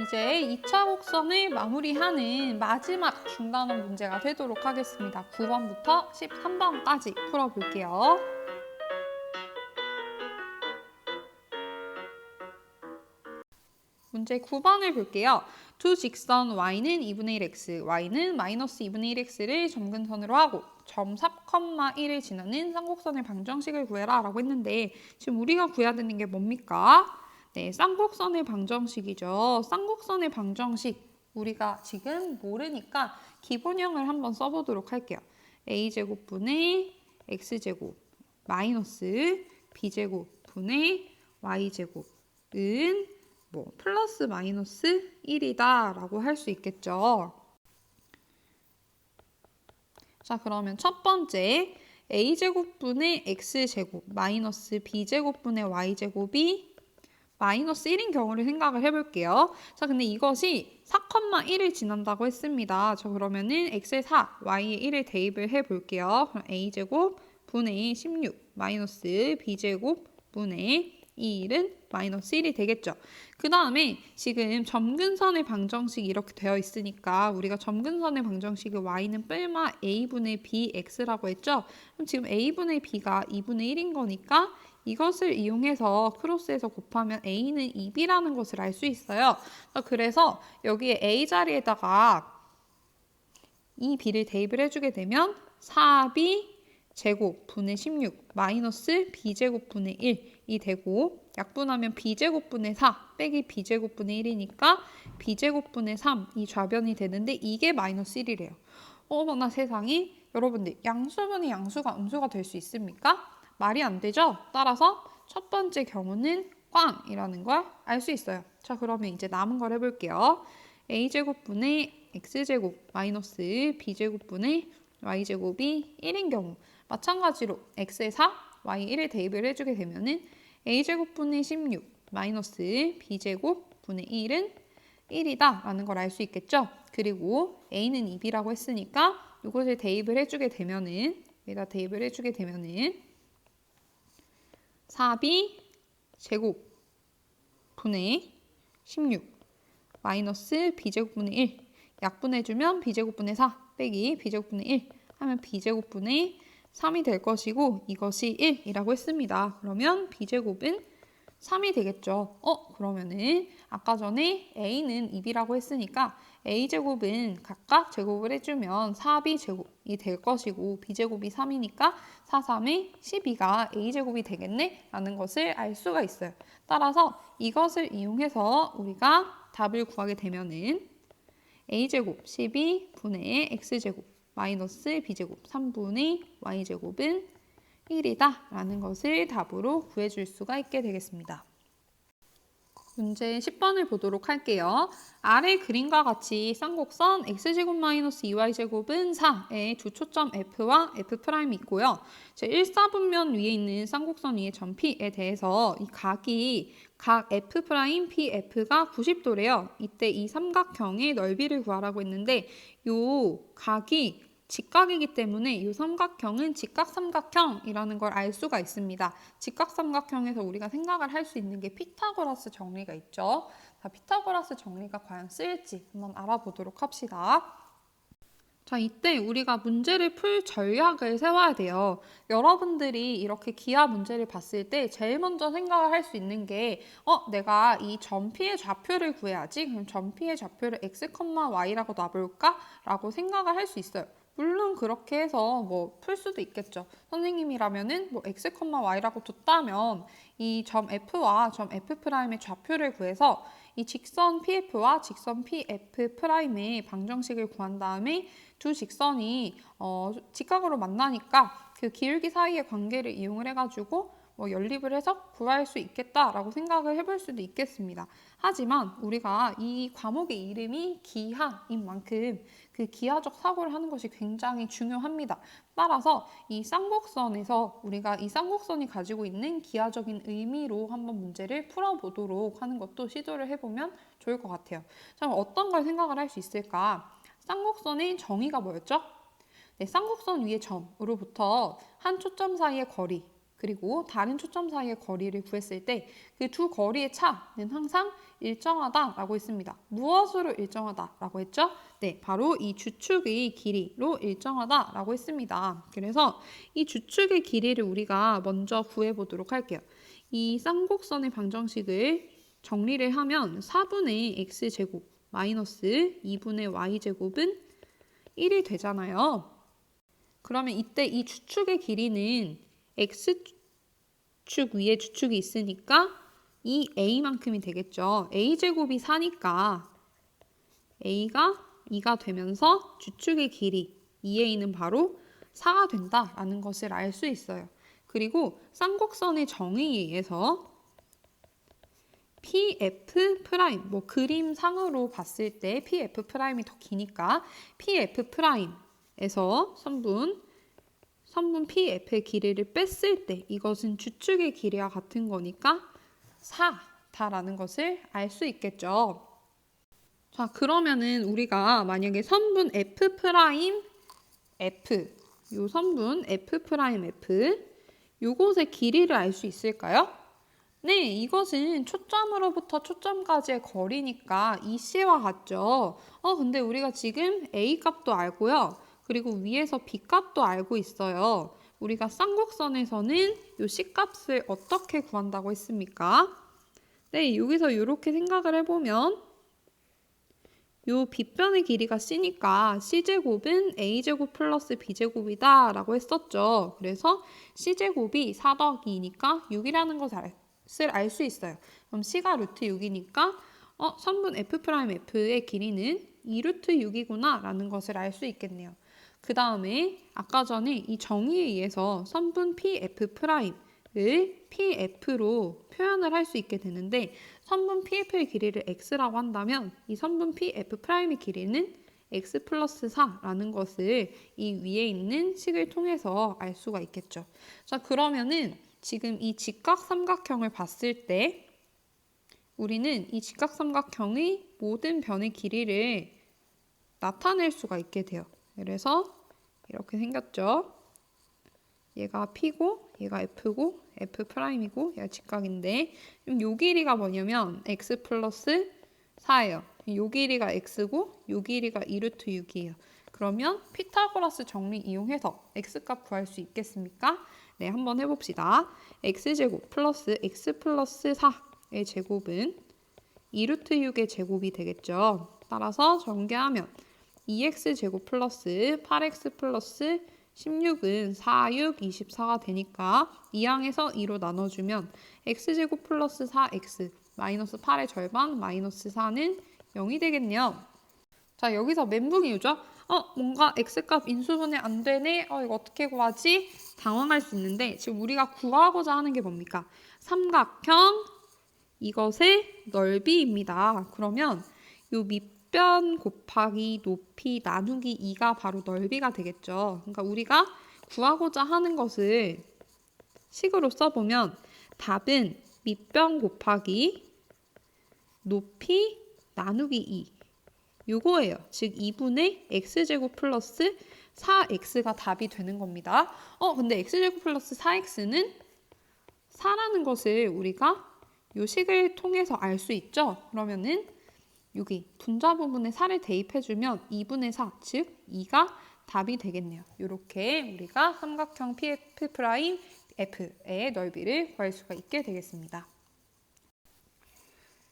이제 2차 곡선을 마무리하는 마지막 중간원 문제가 되도록 하겠습니다. 9번부터 13번까지 풀어볼게요. 문제 9번을 볼게요. 두 직선 y는 2분의 1x, y는 마이너스 2분의 1x를 점근선으로 하고 점 4, 1을 지나는 쌍곡선의 방정식을 구해라 라고 했는데 지금 우리가 구해야 되는 게 뭡니까? 네, 쌍곡선의 방정식이죠. 쌍곡선의 방정식 우리가 지금 모르니까 기본형을 한번 써보도록 할게요. a제곱분의 x제곱 마이너스 b제곱분의 y제곱은 플러스 마이너스 1이다 라고 할 수 있겠죠. 자, 그러면 첫 번째 a제곱분의 x제곱 마이너스 b제곱분의 y제곱이 마이너스 1인 경우를 생각을 해볼게요. 자, 근데 이것이 4,1을 지난다고 했습니다. 자, 그러면은 x에 4, y에 1을 대입을 해볼게요. 그럼 a제곱 분의 16 마이너스 b제곱 분의 이 1은 마이너스 1이 되겠죠. 그 다음에 지금 점근선의 방정식이 이렇게 되어 있으니까 우리가 점근선의 방정식이 y는 뺄마 a분의 bx라고 했죠. 그럼 지금 a분의 b가 2분의 1인 거니까 이것을 이용해서 크로스해서 곱하면 a는 2b라는 것을 알 수 있어요. 그래서 여기에 a 자리에다가 2b를 대입을 해주게 되면 4b 제곱 분의 16 마이너스 b제곱 분의 1이 되고 약분하면 b제곱분의 4 빼기 b제곱분의 1이니까 b제곱분의 3 이 좌변이 되는데 이게 마이너스 1이래요. 어머나 세상에 여러분들 양수분의 양수가 음수가 될 수 있습니까? 말이 안 되죠? 따라서 첫 번째 경우는 꽝이라는 걸 알 수 있어요. 자, 그러면 이제 남은 걸 해볼게요. a제곱분의 x제곱 마이너스 b제곱분의 y제곱이 1인 경우 마찬가지로 x에 4, y 1을 대입을 해주게 되면은 a제곱분의 16 마이너스 b제곱분의 1은 1이다 라는 걸 알 수 있겠죠. 그리고 a는 2b라고 했으니까 이것을 대입을 해주게 되면은 여기다 대입을 해주게 되면은 4b 제곱 분의 16 마이너스 b제곱분의 1 약분해주면 b제곱분의 4 빼기 b제곱분의 1 하면 b제곱분의 3이 될 것이고 이것이 1이라고 했습니다. 그러면 b제곱은 3이 되겠죠. 그러면은 아까 전에 a는 2b라고 했으니까 a제곱은 각각 제곱을 해주면 4b제곱이 될 것이고 b제곱이 3이니까 4, 3에 12가 a제곱이 되겠네? 라는 것을 알 수가 있어요. 따라서 이것을 이용해서 우리가 답을 구하게 되면은 a제곱 12분의 x제곱 마이너스 b제곱 3분의 y제곱은 1이다 라는 것을 답으로 구해줄 수가 있게 되겠습니다. 문제 10번을 보도록 할게요. 아래 그림과 같이 쌍곡선 x제곱 마이너스 2y제곱은 4의 두 초점 F와 F'이 있고요. 제 1사분면 위에 있는 쌍곡선 위의 점 P에 대해서 이 각이 각 F', PF가 90도래요. 이때 이 삼각형의 넓이를 구하라고 했는데 이 각이 직각이기 때문에 이 삼각형은 직각삼각형이라는 걸 알 수가 있습니다. 직각삼각형에서 우리가 생각을 할 수 있는 게 피타고라스 정리가 있죠. 자, 피타고라스 정리가 과연 쓰일지 한번 알아보도록 합시다. 자, 이때 우리가 문제를 풀 전략을 세워야 돼요. 여러분들이 이렇게 기하 문제를 봤을 때 제일 먼저 생각을 할 수 있는 게 내가 이 점 P의 좌표를 구해야지. 그럼 점 P의 좌표를 x, y라고 놔볼까? 라고 생각을 할 수 있어요. 물론 그렇게 해서 풀 수도 있겠죠. 선생님이라면은 x, y라고 뒀다면 이 점 F와 점 F'의 좌표를 구해서 이 직선 PF와 직선 PF'의 방정식을 구한 다음에 두 직선이 직각으로 만나니까 그 기울기 사이의 관계를 이용을 해가지고 연립을 해서 구할 수 있겠다라고 생각을 해볼 수도 있겠습니다. 하지만 우리가 이 과목의 이름이 기하인 만큼 그 기하적 사고를 하는 것이 굉장히 중요합니다. 따라서 이 쌍곡선에서 우리가 이 쌍곡선이 가지고 있는 기하적인 의미로 한번 문제를 풀어보도록 하는 것도 시도를 해보면 좋을 것 같아요. 자, 그럼 어떤 걸 생각을 할 수 있을까? 쌍곡선의 정의가 뭐였죠? 네, 쌍곡선 위의 점으로부터 한 초점 사이의 거리, 그리고 다른 초점 사이의 거리를 구했을 때 그 두 거리의 차는 항상 일정하다라고 했습니다. 무엇으로 일정하다라고 했죠? 네, 바로 이 주축의 길이로 일정하다라고 했습니다. 그래서 이 주축의 길이를 우리가 먼저 구해보도록 할게요. 이 쌍곡선의 방정식을 정리를 하면 4분의 x제곱 마이너스 2분의 y제곱은 1이 되잖아요. 그러면 이때 이 주축의 길이는 x축 위에 주축이 있으니까 이 a만큼이 되겠죠. a제곱이 4니까 a가 2가 되면서 주축의 길이 2a는 바로 4가 된다라는 것을 알 수 있어요. 그리고 쌍곡선의 정의에 의해서 PF 프라임, 뭐 그림상으로 봤을 때 PF 프라임이 더 기니까 PF 프라임에서 선분 PF의 길이를 뺐을 때 이것은 주축의 길이와 같은 거니까 4다라는 것을 알 수 있겠죠. 자, 그러면은 우리가 만약에 선분 F 프라임 F, 요 선분 F 프라임 F, 요것의 길이를 알 수 있을까요? 네, 이것은 초점으로부터 초점까지의 거리니까 EC와 같죠. 근데 우리가 지금 A 값도 알고요. 그리고 위에서 B 값도 알고 있어요. 우리가 쌍곡선에서는 요 C 값을 어떻게 구한다고 했습니까? 네, 여기서 이렇게 생각을 해보면 요 빗변의 길이가 C니까 C제곱은 A제곱 플러스 B제곱이다 라고 했었죠. 그래서 C제곱이 4 더하기 2니까 6이라는 것을 알 수 있어요. 그럼 C가 루트 6이니까 선분 F'F의 길이는 2 루트 6이구나 라는 것을 알 수 있겠네요. 그 다음에 아까 전에 이 정의에 의해서 선분 PF'을 PF로 표현을 할 수 있게 되는데 선분 PF의 길이를 x라고 한다면 이 선분 PF'의 길이는 x 플러스 4라는 것을 이 위에 있는 식을 통해서 알 수가 있겠죠. 자, 그러면은 지금 이 직각삼각형을 봤을 때 우리는 이 직각삼각형의 모든 변의 길이를 나타낼 수가 있게 돼요. 그래서 이렇게 생겼죠. 얘가 P고 얘가 F고 F'이고 얘가 직각인데 요 길이가 뭐냐면 x 플러스 4예요. 요 길이가 x고 요 길이가 2루트 6이에요. 그러면 피타고라스 정리 이용해서 x값 구할 수 있겠습니까? 네, 한번 해봅시다. x제곱 플러스 x 플러스 4의 제곱은 2루트 6의 제곱이 되겠죠. 따라서 전개하면 2x제곱 플러스 8x 플러스 16은 4, 6, 24가 되니까 2항에서 2로 나눠주면 x제곱 플러스 4x 마이너스 8의 절반 마이너스 4는 0이 되겠네요. 자, 여기서 멘붕이 오죠? 뭔가 x값 인수분해 안 되네? 이거 어떻게 구하지? 당황할 수 있는데 지금 우리가 구하고자 하는 게 뭡니까? 삼각형 이것의 넓이입니다. 그러면 요 밑변 곱하기 높이 나누기 2가 바로 넓이가 되겠죠. 그러니까 우리가 구하고자 하는 것을 식으로 써보면 답은 밑변 곱하기 높이 나누기 2 요거예요. 즉 2분의 x제곱 플러스 4x가 답이 되는 겁니다. 근데 x제곱 플러스 4x는 4라는 것을 우리가 요 식을 통해서 알 수 있죠. 그러면은 여기 분자 부분에 4를 대입해주면 2분의 4, 즉 2가 답이 되겠네요. 이렇게 우리가 삼각형 PF'F의 넓이를 구할 수가 있게 되겠습니다.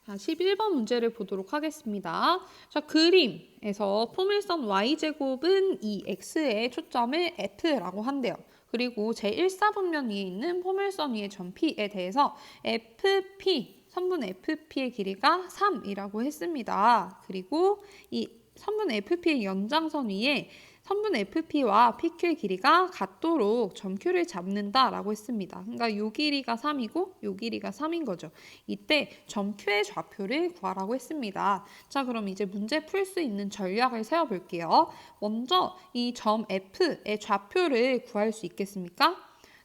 자, 11번 문제를 보도록 하겠습니다. 자, 그림에서 포물선 y제곱은 이 x의 초점을 f라고 한대요. 그리고 제1사분면 위에 있는 포물선 위의 점 P에 대해서 FP, 선분 FP의 길이가 3이라고 했습니다. 그리고 이 선분 FP의 연장선 위에 선분 FP와 PQ의 길이가 같도록 점 Q를 잡는다라고 했습니다. 그러니까 이 길이가 3이고 이 길이가 3인 거죠. 이때 점 Q의 좌표를 구하라고 했습니다. 자, 그럼 이제 문제 풀 수 있는 전략을 세워볼게요. 먼저 이 점 F의 좌표를 구할 수 있겠습니까?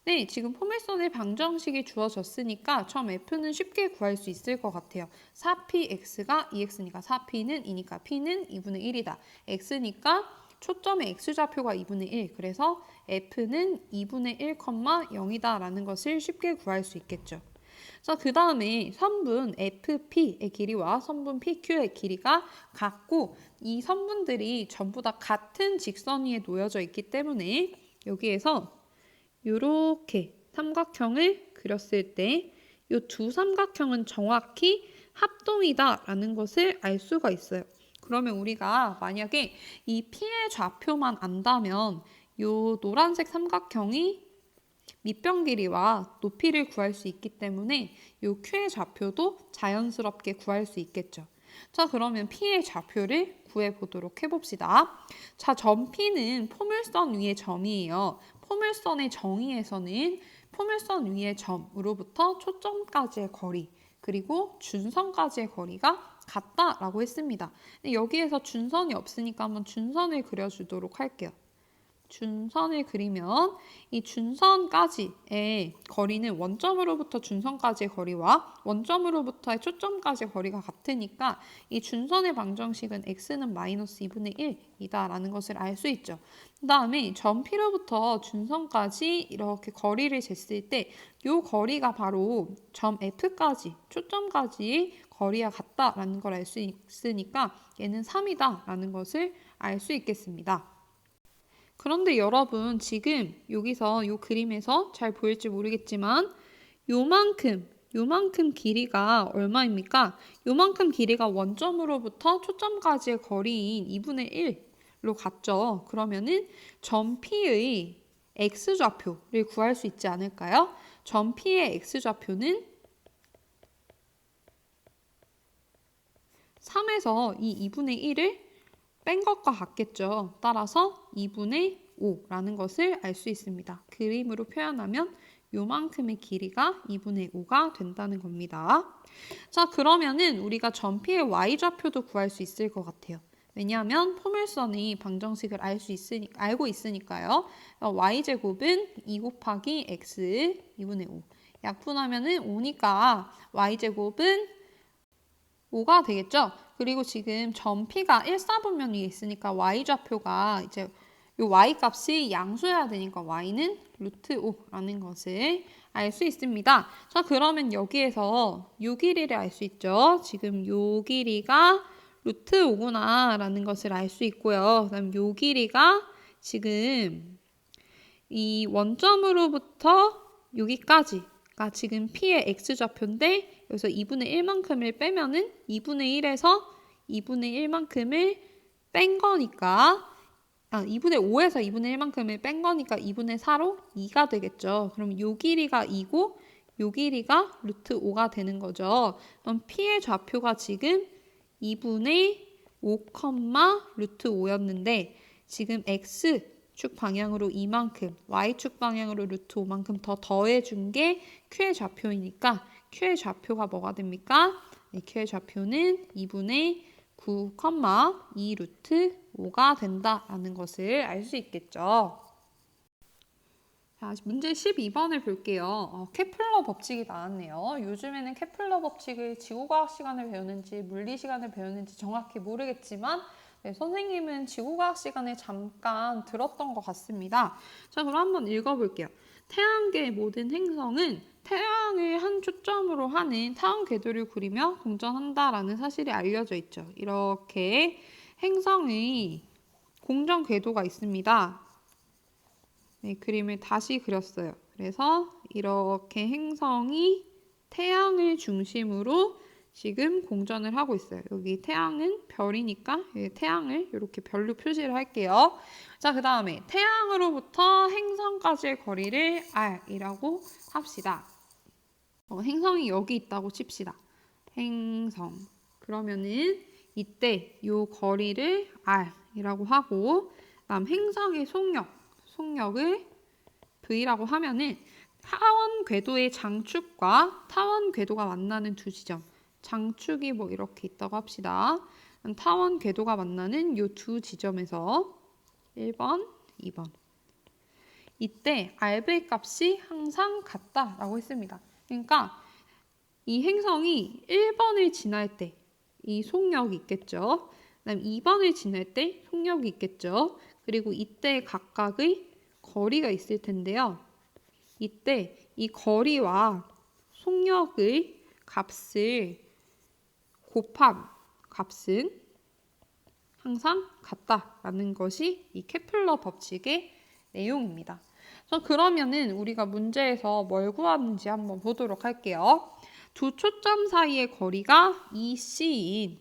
네, 지금 포물선의 방정식이 주어졌으니까 점 F는 쉽게 구할 수 있을 것 같아요. 4px가 2x니까 4p는 2니까 p는 2분의 1이다. x니까 초점의 x좌표가 2분의 1. 그래서 f는 2분의 1, 0이다 라는 것을 쉽게 구할 수 있겠죠. 자, 그 다음에 선분 FP의 길이와 선분 PQ의 길이가 같고 이 선분들이 전부 다 같은 직선 위에 놓여져 있기 때문에 여기에서 이렇게 삼각형을 그렸을 때 이 두 삼각형은 정확히 합동이다 라는 것을 알 수가 있어요. 그러면 우리가 만약에 이 P의 좌표만 안다면 이 노란색 삼각형이 밑변 길이와 높이를 구할 수 있기 때문에 이 Q의 좌표도 자연스럽게 구할 수 있겠죠. 자, 그러면 P의 좌표를 구해보도록 해봅시다. 자, 점 P는 포물선 위의 점이에요. 포물선의 정의에서는 포물선 위의 점으로부터 초점까지의 거리, 그리고 준선까지의 거리가 같다라고 했습니다. 여기에서 준선이 없으니까 한번 준선을 그려주도록 할게요. 준선을 그리면 이 준선까지의 거리는 원점으로부터 준선까지의 거리와 원점으로부터의 초점까지의 거리가 같으니까 이 준선의 방정식은 x는 마이너스 2분의 1이다 라는 것을 알 수 있죠. 그 다음에 점 P로부터 준선까지 이렇게 거리를 쟀을 때 이 거리가 바로 점 F까지, 초점까지의 거리와 같다라는 걸 알 수 있으니까 얘는 3이다 라는 것을 알 수 있겠습니다. 그런데 여러분 지금 여기서 이 그림에서 잘 보일지 모르겠지만 요만큼 길이가 얼마입니까? 요만큼 길이가 원점으로부터 초점까지의 거리인 2분의 1로 같죠. 그러면은 점 P의 x좌표를 구할 수 있지 않을까요? 점 P의 x좌표는 3에서 이 2분의 1을 뺀 것과 같겠죠. 따라서 2분의 5라는 것을 알 수 있습니다. 그림으로 표현하면 요만큼의 길이가 2분의 5가 된다는 겁니다. 자, 그러면은 우리가 점 P의 y좌표도 구할 수 있을 것 같아요. 왜냐하면 포물선이 방정식을 알고 있으니까요. y제곱은 2 곱하기 x 2분의 5. 약분하면은 5니까 y제곱은 5가 되겠죠? 그리고 지금 점 P가 1사분면 위에 있으니까 y좌표가 이제 요 y 값이 양수여야 되니까 y는 루트 5라는 것을 알 수 있습니다. 자, 그러면 여기에서 요 길이를 알 수 있죠? 지금 요 길이가 루트 5구나 라는 것을 알 수 있고요. 그 다음 요 길이가 지금 이 원점으로부터 여기까지가 지금 P의 x좌표인데 여기서 2분의 1만큼을 빼면은 2분의 1에서 2분의 1만큼을 뺀 거니까 2분의 5에서 2분의 1만큼을 뺀 거니까 2분의 4로 2가 되겠죠. 그럼 요 길이가 2고 요 길이가 루트 5가 되는 거죠. 그럼 P의 좌표가 지금 2분의 5, 루트 5였는데 지금 X축 방향으로 이만큼, Y축 방향으로 루트 5만큼 더 더해준 게 Q의 좌표이니까 Q의 좌표가 뭐가 됩니까? 네, Q의 좌표는 2분의 9, 2 루트 5가 된다라는 것을 알 수 있겠죠. 자, 문제 12번을 볼게요. 케플러 법칙이 나왔네요. 요즘에는 케플러 법칙을 지구과학 시간을 배우는지 물리 시간을 배우는지 정확히 모르겠지만 네, 선생님은 지구과학 시간에 잠깐 들었던 것 같습니다. 자, 그럼 한번 읽어볼게요. 태양계의 모든 행성은 태양을 한 초점으로 하는 타원 궤도를 그리며 공전한다라는 사실이 알려져 있죠. 이렇게 행성의 공전 궤도가 있습니다. 네, 그림을 다시 그렸어요. 그래서 이렇게 행성이 태양을 중심으로 지금 공전을 하고 있어요. 여기 태양은 별이니까 태양을 이렇게 별로 표시를 할게요. 자, 그 다음에 태양으로부터 행성까지의 거리를 r이라고 합시다. 행성이 여기 있다고 칩시다. 행성. 그러면은 이때 이 거리를 r이라고 하고 그다음 행성의 속력을 V라고 하면은 타원 궤도의 장축과 타원 궤도가 만나는 두 지점. 장축이 뭐 이렇게 있다고 합시다. 타원 궤도가 만나는 이 두 지점에서 1번, 2번. 이때 RV 값이 항상 같다라고 했습니다. 그러니까 이 행성이 1번을 지날 때 이 속력이 있겠죠. 그다음 2번을 지날 때 속력이 있겠죠. 그리고 이때 각각의 거리가 있을 텐데요. 이때 이 거리와 속력의 값을 곱한 값은 항상 같다라는 것이 이 케플러 법칙의 내용입니다. 그러면은 우리가 문제에서 뭘 구하는지 한번 보도록 할게요. 두 초점 사이의 거리가 2C인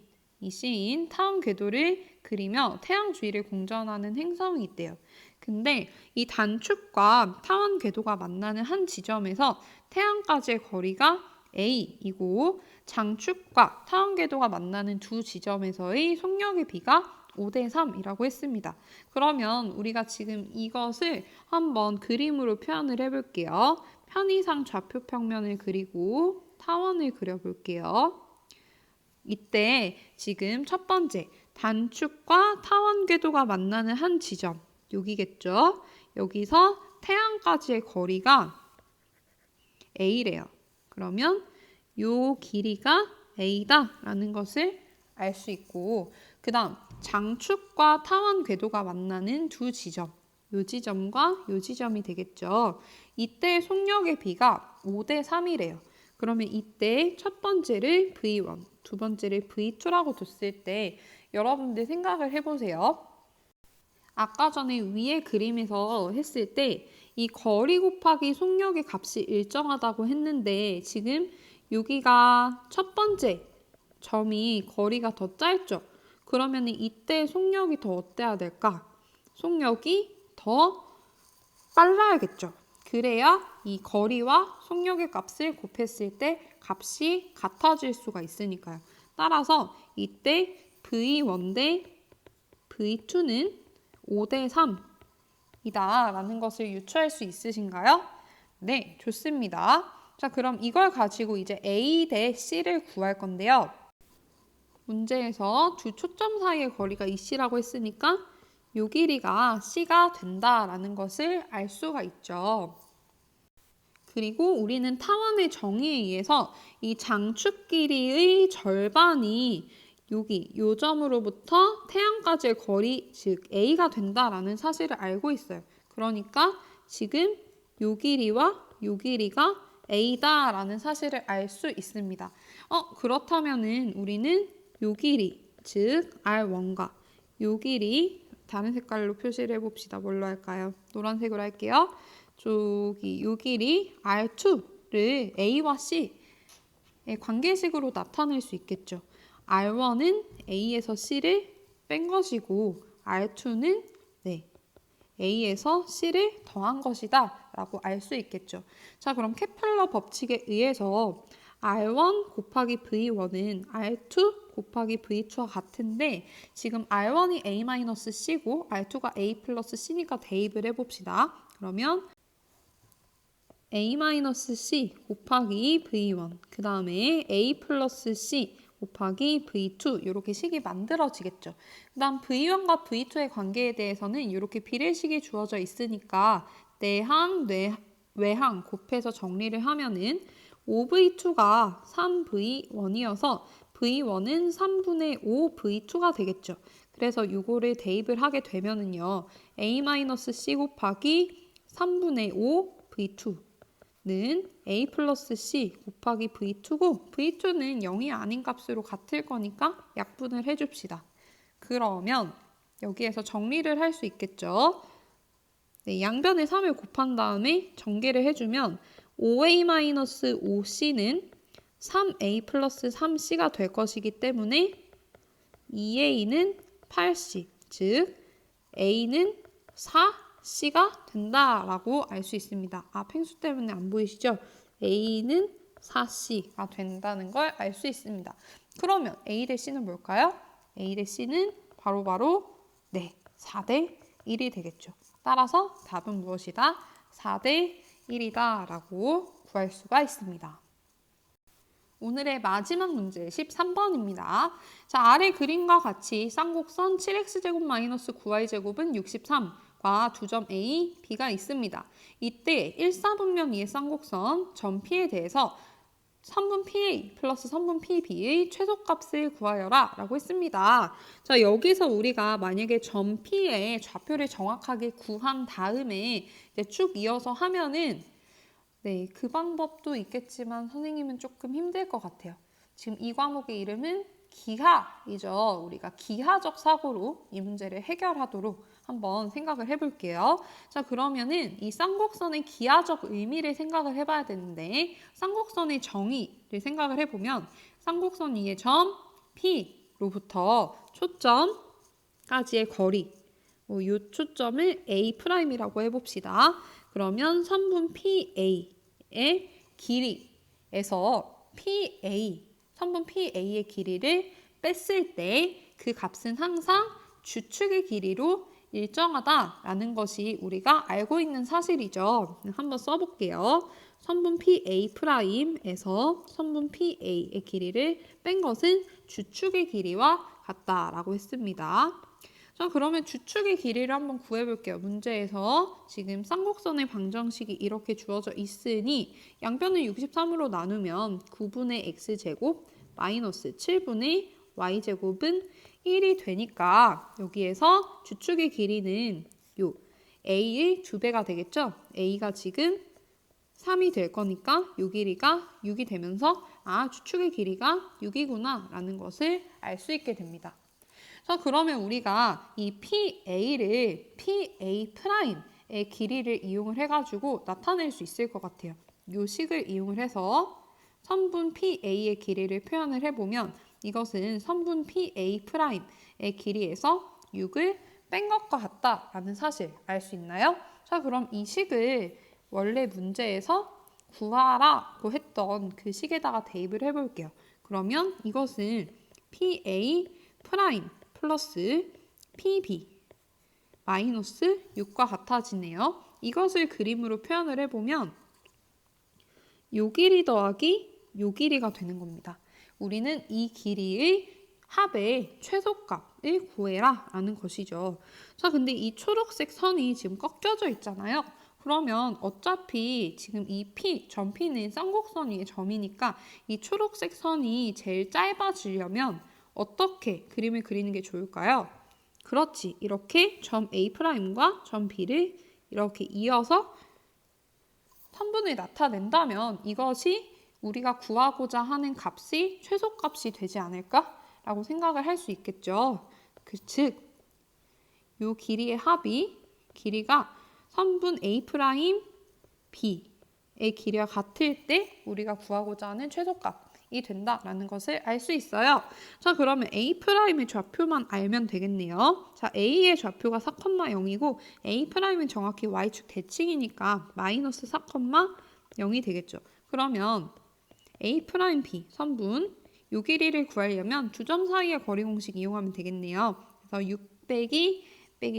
타원 궤도를 그리며 태양 주위를 공전하는 행성이 있대요. 근데 이 단축과 타원 궤도가 만나는 한 지점에서 태양까지의 거리가 A이고 장축과 타원 궤도가 만나는 두 지점에서의 속력의 비가 5대 3이라고 했습니다. 그러면 우리가 지금 이것을 한번 그림으로 표현을 해볼게요. 편의상 좌표 평면을 그리고 타원을 그려볼게요. 이때 지금 첫 번째 단축과 타원 궤도가 만나는 한 지점 여기겠죠. 여기서 태양까지의 거리가 A래요. 그러면 요 길이가 A다 라는 것을 알 수 있고 그 다음 장축과 타원 궤도가 만나는 두 지점 요 지점과 요 지점이 되겠죠. 이때 속력의 비가 5대 3이래요. 그러면 이때 첫 번째를 V1, 두 번째를 V2라고 뒀을 때 여러분들 생각을 해보세요. 아까 전에 위에 그림에서 했을 때 이 거리 곱하기 속력의 값이 일정하다고 했는데 지금 여기가 첫 번째 점이 거리가 더 짧죠. 그러면 이때 속력이 더 어때야 될까? 속력이 더 빨라야겠죠. 그래야 이 거리와 속력의 값을 곱했을 때 값이 같아질 수가 있으니까요. 따라서 이때 V1 대 V2는 5대 3이다 라는 것을 유추할 수 있으신가요? 네, 좋습니다. 자, 그럼 이걸 가지고 이제 A 대 C를 구할 건데요. 문제에서 두 초점 사이의 거리가 EC라고 했으니까 요 길이가 C가 된다라는 것을 알 수가 있죠. 그리고 우리는 타원의 정의에 의해서 이 장축 길이의 절반이 여기 요 점으로부터 태양까지의 거리, 즉 A가 된다라는 사실을 알고 있어요. 그러니까 지금 요 길이와 요 길이가 A다라는 사실을 알 수 있습니다. 그렇다면은 우리는 요 길이, 즉 R1과 요 길이 다른 색깔로 표시를 해봅시다. 뭘로 할까요? 노란색으로 할게요. 저기 요 길이 R2를 A와 C의 관계식으로 나타낼 수 있겠죠. R1은 A에서 C를 뺀 것이고 R2는 A에서 C를 더한 것이다 라고 알 수 있겠죠. 자, 그럼 케플러 법칙에 의해서 R1 곱하기 V1은 R2 곱하기 V2와 같은데 지금 R1이 A-C고 R2가 A 플러스 C니까 대입을 해봅시다. 그러면 A-C 곱하기 V1 그 다음에 A 플러스 C 곱하기 V2 이렇게 식이 만들어지겠죠. 그 다음 V1과 V2의 관계에 대해서는 이렇게 비례식이 주어져 있으니까 내항, 외항 곱해서 정리를 하면은 5V2가 3V1이어서 V1은 3분의 5V2가 되겠죠. 그래서 이거를 대입을 하게 되면은요. A-C 곱하기 3분의 5V2는 A 플러스 C 곱하기 V2고 V2는 0이 아닌 값으로 같을 거니까 약분을 해줍시다. 그러면 여기에서 정리를 할 수 있겠죠. 네, 양변에 3을 곱한 다음에 전개를 해주면 5A-5C는 3A 플러스 3C가 될 것이기 때문에 2A는 8C, 즉 A는 4C가 된다라고 알 수 있습니다. 펭수 때문에 안 보이시죠? A는 4C가 된다는 걸 알 수 있습니다. 그러면 A 대 C는 뭘까요? A 대 C는 바로 4대 1이 되겠죠. 따라서 답은 무엇이다? 4대 1이다 라고 구할 수가 있습니다. 오늘의 마지막 문제 13번입니다. 자, 아래 그림과 같이 쌍곡선 7x제곱 마이너스 9y제곱은 63과 두 점 A, B가 있습니다. 이때 1사분면 2의 쌍곡선 점 P에 대해서 선분 PA 플러스 선분 PB의 최소값을 구하여라 라고 했습니다. 자, 여기서 우리가 만약에 점 P의 좌표를 정확하게 구한 다음에 이제 쭉 이어서 하면은 네, 그 방법도 있겠지만 선생님은 조금 힘들 것 같아요. 지금 이 과목의 이름은 기하이죠. 우리가 기하적 사고로 이 문제를 해결하도록 한번 생각을 해볼게요. 자, 그러면은 이 쌍곡선의 기하적 의미를 생각을 해봐야 되는데 쌍곡선의 정의를 생각을 해보면 쌍곡선 위의 점 P로부터 초점까지의 거리 이 초점을 A'이라고 해봅시다. 그러면 선분 PA의 길이에서 선분 PA의 길이를 뺐을 때 그 값은 항상 주축의 길이로 일정하다라는 것이 우리가 알고 있는 사실이죠. 한번 써볼게요. 선분 PA'에서 선분 PA의 길이를 뺀 것은 주축의 길이와 같다라고 했습니다. 자, 그러면 주축의 길이를 한번 구해볼게요. 문제에서 지금 쌍곡선의 방정식이 이렇게 주어져 있으니 양변을 63으로 나누면 9분의 x제곱 마이너스 7분의 y제곱은 1이 되니까 여기에서 주축의 길이는 요 a의 2배가 되겠죠? a가 지금 3이 될 거니까 요 길이가 6이 되면서 주축의 길이가 6이구나 라는 것을 알 수 있게 됩니다. 자, 그러면 우리가 이 PA를 PA'의 길이를 이용을 해가지고 나타낼 수 있을 것 같아요. 요 식을 이용을 해서 선분 PA의 길이를 표현을 해보면 이것은 선분 PA''의 길이에서 6을 뺀 것과 같다라는 사실 알 수 있나요? 자, 그럼 이 식을 원래 문제에서 구하라고 했던 그 식에다가 대입을 해볼게요. 그러면 이것은 PA' 플러스 PB 마이너스 6과 같아지네요. 이것을 그림으로 표현을 해보면 요 길이 더하기 요 길이가 되는 겁니다. 우리는 이 길이의 합의 최소값을 구해라 라는 것이죠. 자, 근데 이 초록색 선이 지금 꺾여져 있잖아요. 그러면 어차피 지금 이 점 P는 쌍곡선 위의 점이니까 이 초록색 선이 제일 짧아지려면 어떻게 그림을 그리는 게 좋을까요? 그렇지. 이렇게 점 A'과 점 B를 이렇게 이어서 선분을 나타낸다면 이것이 우리가 구하고자 하는 값이 최소값이 되지 않을까라고 생각을 할 수 있겠죠. 즉, 이 길이의 합이 길이가 선분 A', B의 길이와 같을 때 우리가 구하고자 하는 최소값이 된다라는 것을 알 수 있어요. 자, 그러면 A'의 좌표만 알면 되겠네요. 자, A의 좌표가 4,0이고 A'은 정확히 Y축 대칭이니까 마이너스 4,0이 되겠죠. 그러면 A', 선분 요 길이를 구하려면 두 점 사이의 거리 공식 이용하면 되겠네요. 그래서 6 빼기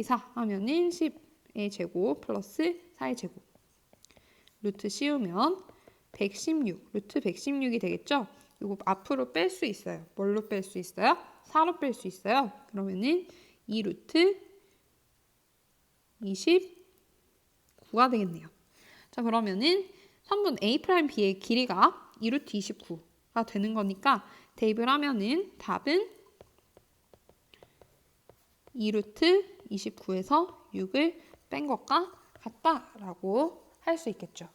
4 하면은 10의 제곱 플러스 4의 제곱 루트 씌우면 116, 루트 116이 되겠죠? 이거 앞으로 뺄 수 있어요. 뭘로 뺄 수 있어요? 4로 뺄 수 있어요. 그러면은 2 루트 29가 되겠네요. 자, 그러면은 선분 A'B의 길이가 2 루트 29가 되는 거니까 대입을 하면은 답은 2 루트 29에서 6을 뺀 것과 같다라고 할 수 있겠죠.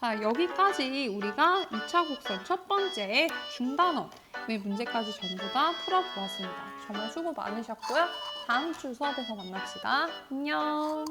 자, 여기까지 우리가 2차 곡선 첫 번째 중단어의 문제까지 전부 다 풀어보았습니다. 정말 수고 많으셨고요. 다음 주 수업에서 만납시다. 안녕.